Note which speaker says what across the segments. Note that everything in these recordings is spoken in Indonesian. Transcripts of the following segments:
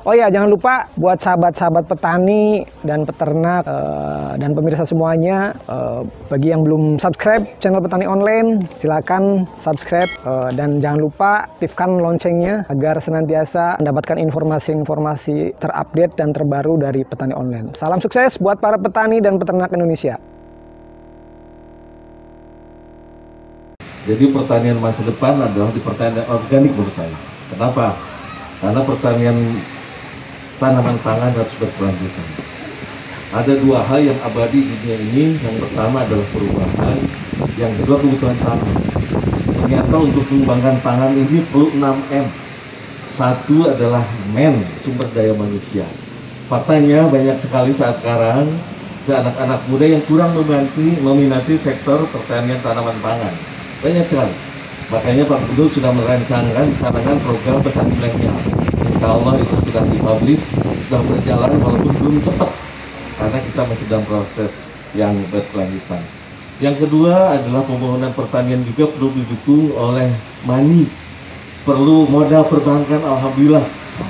Speaker 1: Oh ya, jangan lupa buat sahabat-sahabat petani dan peternak dan pemirsa semuanya, bagi yang belum subscribe channel Petani Online, silakan subscribe dan jangan lupa aktifkan loncengnya agar senantiasa mendapatkan informasi-informasi terupdate dan terbaru dari Petani Online. Salam sukses buat para petani dan peternak Indonesia.
Speaker 2: Jadi pertanian masa depan adalah di pertanian organik menurut saya. Kenapa? Karena pertanian tanaman pangan harus berkelanjutan. Ada dua hal yang abadi di dunia ini. Yang pertama adalah perubahan, yang kedua kebutuhan pangan. Ternyata untuk mengembangkan pangan ini perlu 6M. Satu adalah sumber daya manusia. Faktanya banyak sekali saat sekarang anak-anak muda yang kurang meminati sektor pertanian tanaman pangan. Banyak sekali. Makanya Pak Gubernur sudah merancangkan program petani milenial. Insya Allah itu sudah dipublish, sudah berjalan walaupun belum cepat karena kita masih dalam proses yang berkelanjutan. Yang kedua adalah pembangunan pertanian juga perlu didukung oleh money, perlu modal perbankan. Alhamdulillah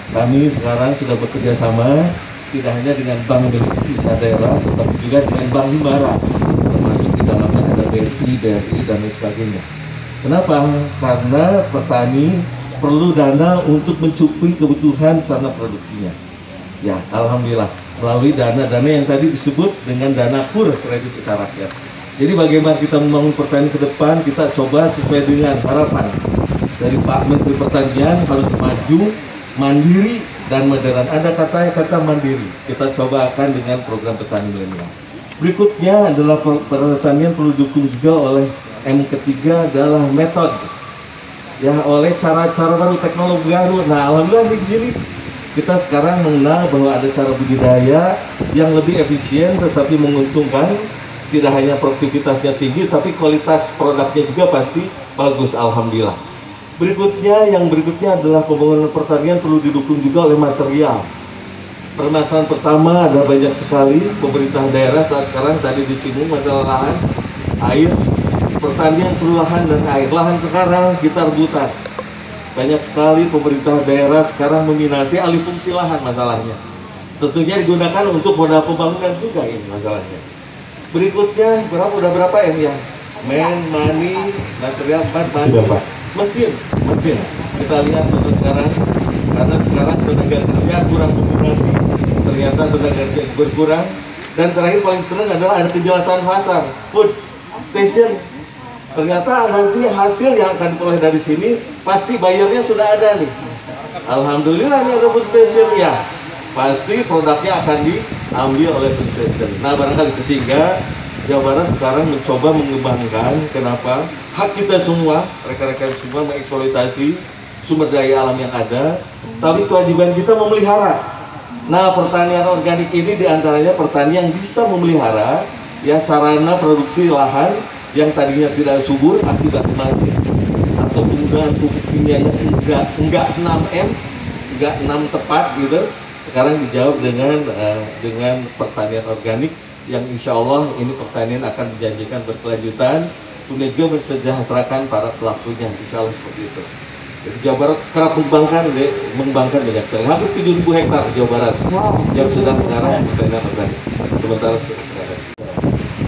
Speaker 2: kami sekarang sudah bekerja sama tidak hanya dengan bank milik desa daerah, tetapi juga dengan bank himbara, termasuk di dalamnya ada BRI, DRI dan lain sebagainya. Kenapa? Karena petani perlu dana untuk mencukupi kebutuhan sarana produksinya. Ya, alhamdulillah melalui dana-dana yang tadi disebut dengan dana KUR, kredit usaha rakyat. Jadi bagaimana kita membangun pertanian ke depan, kita coba sesuai dengan harapan dari Pak Menteri Pertanian harus maju, mandiri dan modern. Ada kata mandiri. Kita coba akan dengan program petani milenial. Berikutnya adalah pertanian perlu didukung juga oleh M ketiga adalah metode, ya, oleh cara-cara baru, teknologi baru. Nah, alhamdulillah di sini kita sekarang mengenal bahwa ada cara budidaya yang lebih efisien tetapi menguntungkan. Tidak hanya produktivitasnya tinggi, tapi kualitas produknya juga pasti bagus. Alhamdulillah. Yang berikutnya adalah pembangunan pertanian perlu didukung juga oleh material. Permasalahan pertama ada banyak sekali pemerintah daerah saat sekarang tadi disinggung masalah lahan, air. Pertanian perlu lahan dan air. Lahan sekarang kita rebutan. Banyak sekali pemerintah daerah sekarang meminati alih fungsi lahan masalahnya. Tentunya digunakan untuk modal pembangunan juga ini masalahnya. Berikutnya udah berapa M ya? Money, material, mesin. Kita lihat contoh sekarang, karena sekarang tenaga kerja kurang diminati. Ternyata tenaga kerja berkurang. Dan terakhir paling sering adalah ada kejelasan pasar, food station. Ternyata nanti hasil yang akan diperoleh dari sini pasti bayarnya sudah ada nih. Alhamdulillah nih ada food station ya. Pasti produknya akan diambil oleh food station. Nah, barangkali sehingga Jawa Barat sekarang mencoba mengembangkan, kenapa? Hak kita semua, rekan-rekan semua mengeksploitasi sumber daya alam yang ada, tapi kewajiban kita memelihara. Nah, pertanian organik ini diantaranya pertanian yang bisa memelihara ya sarana produksi lahan yang tadinya tidak subur akibat mesin atau penggunaan pupuk kimia yang enggak 6M, enggak 6 tepat gitu. Sekarang dijawab dengan pertanian organik yang insya Allah ini pertanian akan menjanjikan berkelanjutan, kemudian juga mensejahterakan para pelakunya, insya Allah seperti itu. Jadi Jawa Barat kerap mengembangkan banyak sekali, hampir 7.000 hektar Jawa Barat yang sedang mengarah pertanian organik. Sementara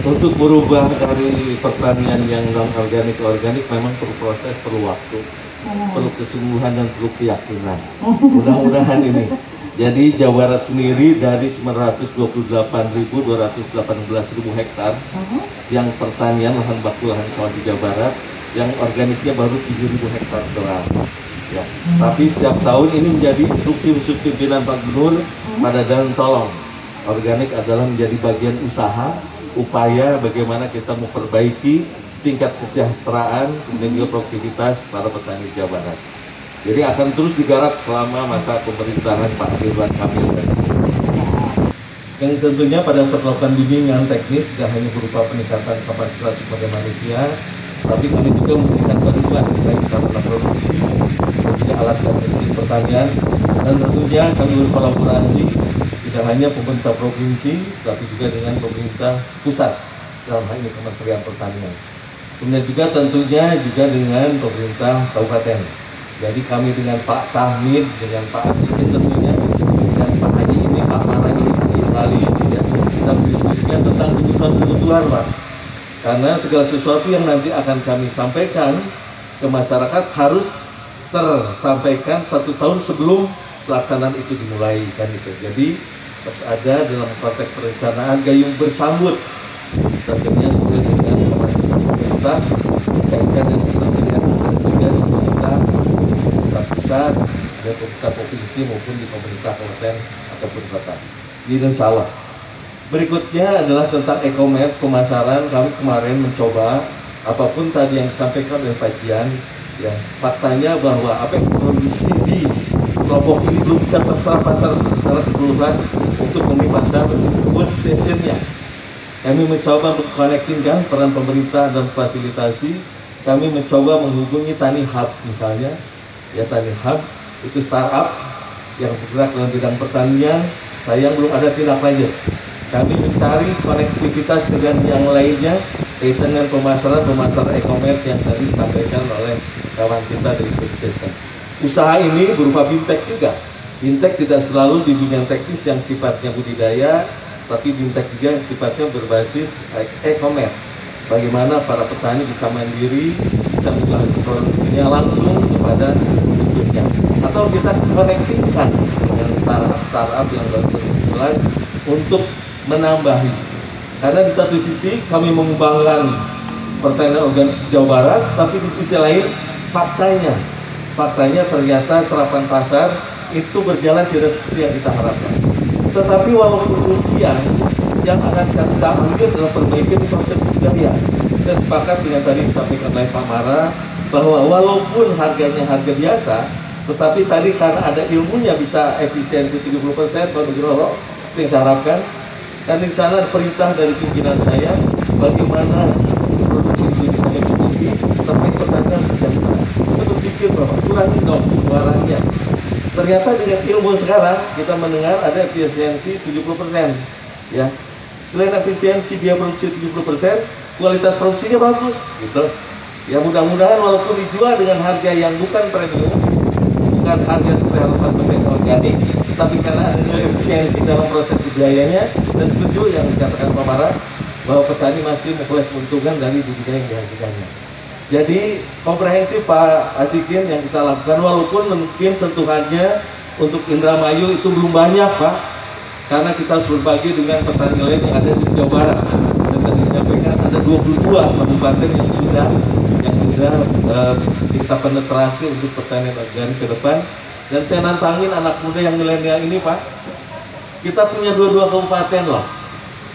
Speaker 2: untuk berubah dari pertanian yang non organik ke organik memang perlu proses, perlu waktu, perlu kesungguhan dan perlu keyakinan. Mudah-mudahan ini. Jadi Jawa Barat sendiri dari 928.218.000 hektar yang pertanian lahan baku lahan sawah di Jawa Barat, yang organiknya baru 7.000 hektar doang. Ya. Tapi setiap tahun ini menjadi instruksi khusus pimpinan Pak Gubernur pada dan tolong organik adalah menjadi bagian usaha, upaya bagaimana kita memperbaiki tingkat kesejahteraan dan juga produktivitas para petani Jawa Barat. Jadi akan terus digarap selama masa pemerintahan Pak Ridwan Kamil. Yang tentunya pada saat melakukan bimbingan teknis tidak hanya berupa peningkatan kapasitas sumber manusia, tapi kami juga memberikan bantuan baik sarana produksi, dan juga alat dan mesin pertanian, dan tentunya kami berkolaborasi tidak hanya pemerintah provinsi, tapi juga dengan pemerintah pusat dalam hal ini Kementerian Pertanian. Kemudian juga tentunya juga dengan pemerintah kabupaten. Jadi kami dengan Pak Tahmid, dengan Pak Asikin tentunya dan Pak Haji ini, Pak Mara ini sekali ya, kita berdiskusikan tentang kebutuhan-kebutuhan Pak. Karena segala sesuatu yang nanti akan kami sampaikan ke masyarakat harus tersampaikan 1 tahun sebelum pelaksanaan itu dimulai kan itu. Jadi harus ada dalam konteks perencanaan gayung bersambut tentunya sesuai dengan kapasitas pemerintah kaitkan dengan ketersediaan dan juga pemerintah pusat dan pemerintah provinsi maupun di pemerintah kabupaten ataupun kota. Insya Allah. Berikutnya adalah tentang e-commerce pemasaran. Kami kemarin mencoba apapun tadi yang disampaikan oleh Pak Jian, ya faktanya bahwa apa yang produksi di kelompok ini belum bisa terserap pasar secara keseluruhan untuk memenuhi pasar food stationnya. Kami mencoba mengkonektingkan peran pemerintah dan fasilitasi. Kami mencoba menghubungi Tani Hub misalnya, ya Tani Hub itu startup yang bergerak dalam bidang pertanian. Sayang belum ada tindak lanjut. Kami mencari konektivitas dengan yang lainnya kaitan dengan pemasaran e-commerce yang tadi disampaikan oleh kawan kita dari Food Station. Usaha ini berupa fintech juga. Fintech tidak selalu di bidang teknis yang sifatnya budidaya, tapi fintech juga yang sifatnya berbasis e-commerce. Bagaimana para petani bisa mandiri, bisa menjual produksinya langsung kepada penduduknya. Atau kita konektifkan dengan startup yang baru bermunculan untuk menambahi. Karena di satu sisi kami mengembangkan pertanian organik Jawa Barat, tapi di sisi lain faktanya ternyata serapan pasar itu berjalan tidak seperti yang kita harapkan. Tetapi walaupun demikian, yang akan kita ambil adalah perbaikan proses budidaya. Saya sepakat dengan tadi disampaikan oleh Pak Mara bahwa walaupun harganya harga biasa, tetapi tadi karena ada ilmunya bisa efisiensi 30%, Pak Nugroho, yang saya harapkan. Dan di sana perintah dari pimpinan saya bagaimana produksi itu bisa mencukupi, tapi petani sejahtera. Saya berpikir bahwa kurangi dong barangnya. Ternyata dengan ilmu sekarang kita mendengar ada efisiensi 70%. Ya, selain efisiensi biaya produksi 70%, kualitas produksinya bagus, gitu. Ya mudah-mudahan walaupun dijual dengan harga yang bukan premium, bukan harga seperti harapan pemilik organik, tapi karena ada nilai efisiensi dalam proses budidayanya, dan setuju yang dikatakan Pak Mara bahwa petani masih memperoleh keuntungan dari budidaya yang dihasilkannya. Jadi komprehensif Pak Asikin yang kita lakukan, walaupun mungkin sentuhannya untuk Indramayu itu belum banyak Pak, karena kita harus berbagi dengan petani lain yang ada di Jawa Barat. Saya tadi menyampaikan ada 22 kabupaten yang sudah kita penetrasi untuk pertanian organik ke depan. Dan saya nantangin anak muda yang milenial ini Pak, kita punya 22 kabupaten loh.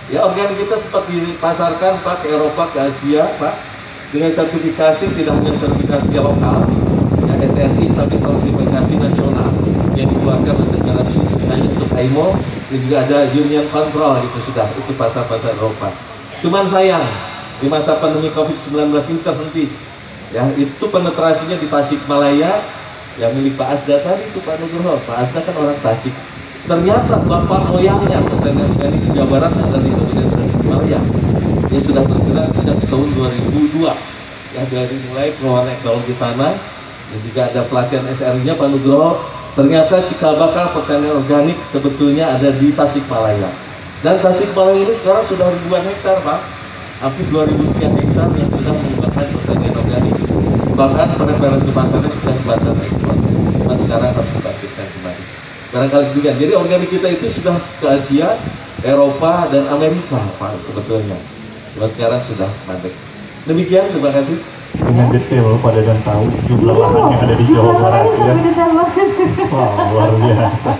Speaker 2: Ya organik kita seperti dipasarkan Pak ke Eropa, ke Asia Pak, dengan sertifikasi tidak hanya sertifikasi lokal, ya SRI, tapi sertifikasi nasional yang dikeluarkan oleh negara Swiss misalnya untuk IMO, dan juga ada Union Control itu sudah, itu pasar-pasar Eropa. Cuman sayang, di masa pandemi COVID-19 ini terhenti. Ya, itu penetrasinya di Tasikmalaya, yang milik Pak Asda tadi itu Pak Nugroho. Pak Asda kan orang Tasik. Ternyata bapak moyangnya pertanian organik di Jawa Barat ada di Kabupaten Tasikmalaya. Dia sudah bergerak sejak tahun 2002. Ya, dari mulai pengelolaan ekologi tanah dan juga ada pelatihan SRI-nya Pak Nugroho. Ternyata cikal bakal pertanian organik sebetulnya ada di Tasikmalaya. Dan Tasikmalaya ini sekarang sudah ribuan hektar Pak, hampir 2000 sekian hektar yang sudah mengembangkan pertanian organik. Bahkan preferensi pasarnya sudah pasar ekspor. Cuma sekarang harus dibangkitkan kembali. Barangkali juga. Jadi organik kita itu sudah ke Asia, Eropa, dan Amerika Pak sebetulnya. Cuma sekarang sudah mandek. Demikian, terima kasih.
Speaker 3: Dengan detail pada dan tahu jumlah lahan yang ada di Jawa Barat ya. Wow, luar biasa.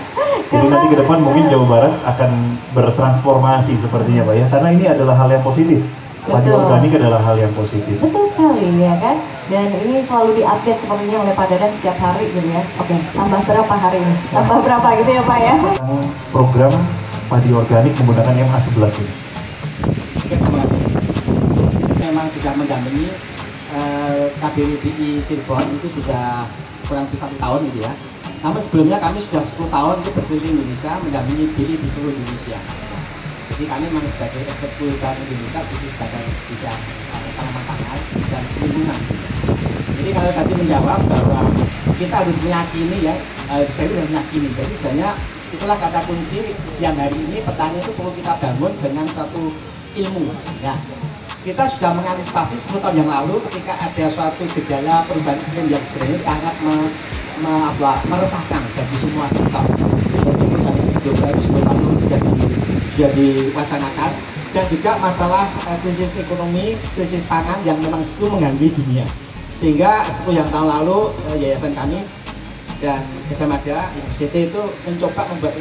Speaker 3: Jadi nanti ke depan mungkin Jawa Barat akan bertransformasi sepertinya Pak ya, karena ini adalah hal yang positif. Padi organik adalah hal yang positif.
Speaker 4: Betul sekali ya kan. Dan ini selalu diupdate sepertinya oleh Pak Dadan setiap hari gitu ya. Oke, tambah berapa hari ini? Tambah berapa gitu ya Pak ya?
Speaker 3: Program padi organik menggunakan MA11 ini.
Speaker 5: Oke, memang sudah mendampingi KBWDI Cirebon itu sudah kurang lebih 1 tahun gitu ya. Namun sebelumnya kami sudah 10 tahun itu berkeliling Indonesia mendampingi BI di seluruh Indonesia. Jadi kami memang sebagai expert kuliner Indonesia khusus pada bidang tanaman pangan dan lingkungan. Jadi kalau tadi menjawab bahwa kita harus meyakini ya, saya harus meyakini. Jadi sebenarnya Itulah kata kunci yang hari ini petani itu perlu kita bangun dengan suatu ilmu. Ya. Kita sudah mengantisipasi 10 tahun yang lalu ketika ada suatu gejala perubahan iklim yang sebenarnya sangat meresahkan bagi semua sektor. Seperti perubahan iklim baru sebelum lalu sudah diwacanakan, dan juga masalah krisis ekonomi, krisis pangan yang memang itu mengganggu dunia. Sehingga 10 tahun lalu yayasan kami dan Gajah Mada University itu mencoba membuat